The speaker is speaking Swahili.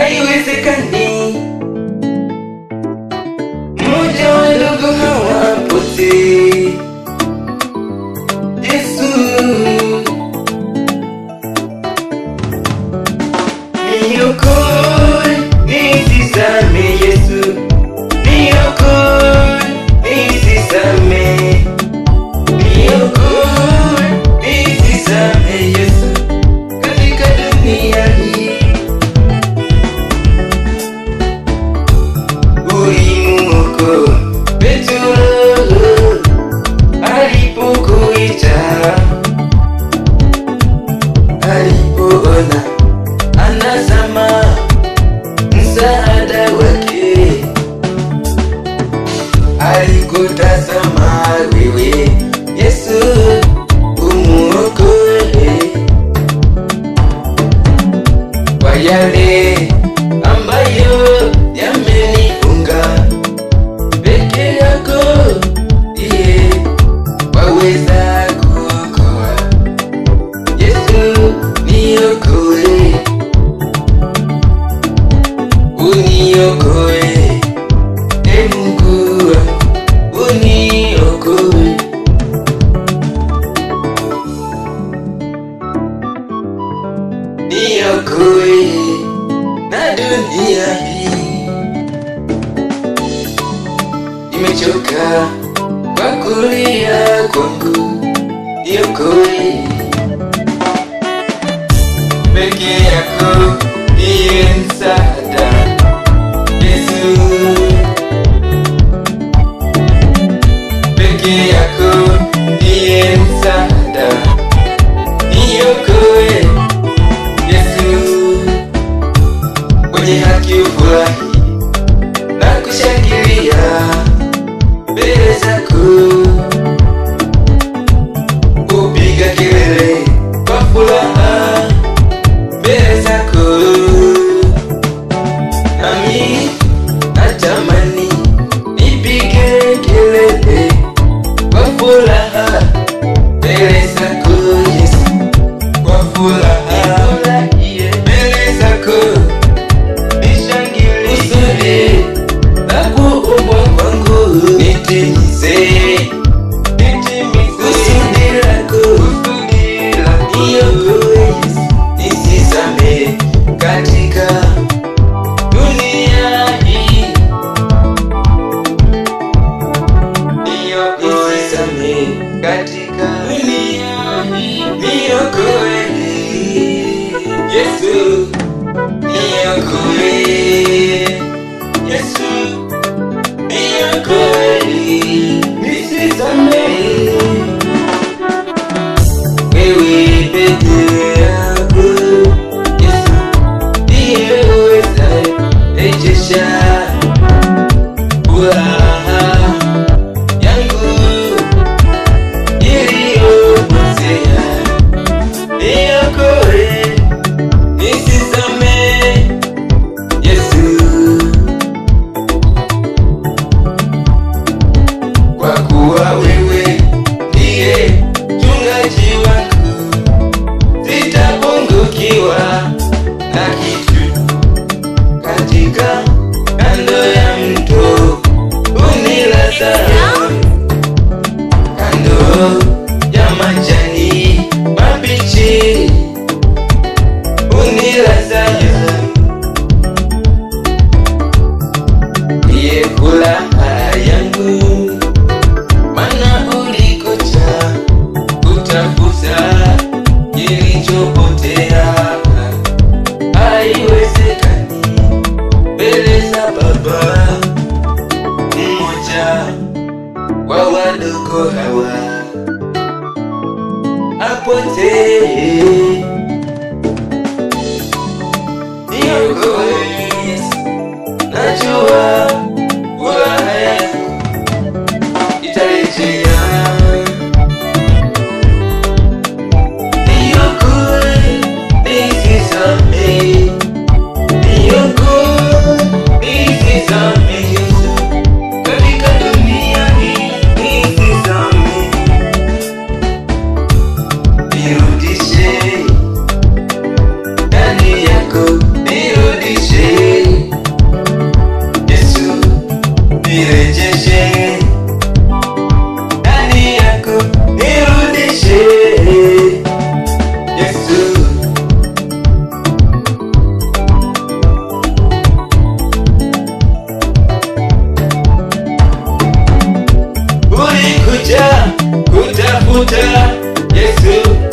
haiwezekani. Mmoja wa ndugu hawapotei. Yesu niokoe nisizame, Yesu niokoe nisizame, niokoe nisizame, Yesu katika dunia hii. Ulimuokoa Petro alipokuita, alipoona anazama msaada wake, alikutazama wewe Yesu umuokoe kwa yale ambayo yamenifunga. Peke yako ndiye waweza kuokoa. Yesu niokoe, uniokoe, e Mungu wangu uniokoe. Niokoe na dunia hii, nimechoka kwa kulia kwangu. Niokoe, peke yako ndiye msaada. Yesu peke yako ndiye msaada. Niokoe Yesu, wenye haki ufurahi na kushangilia mbele zako, kupiga kelele kwa furaha mbele zako. Nami natamani nipige kelele kwa furaha mbele zako Yesu, kwa furaha mbele zako nishangilie. Kusudi la kuumbwa kwangu nitimize, kusudi lako. Niokoe Yesu nisizame katika dunia hii, nisizame katika dunia hii. Niokoe Yesu, niokoe Yesu, niokoe nisizame. Wewe peke yako Yesu ndiye uwezaye rejesha furaha yangu iliyopotea. Niokoe nilikuja kutafuta Yesu.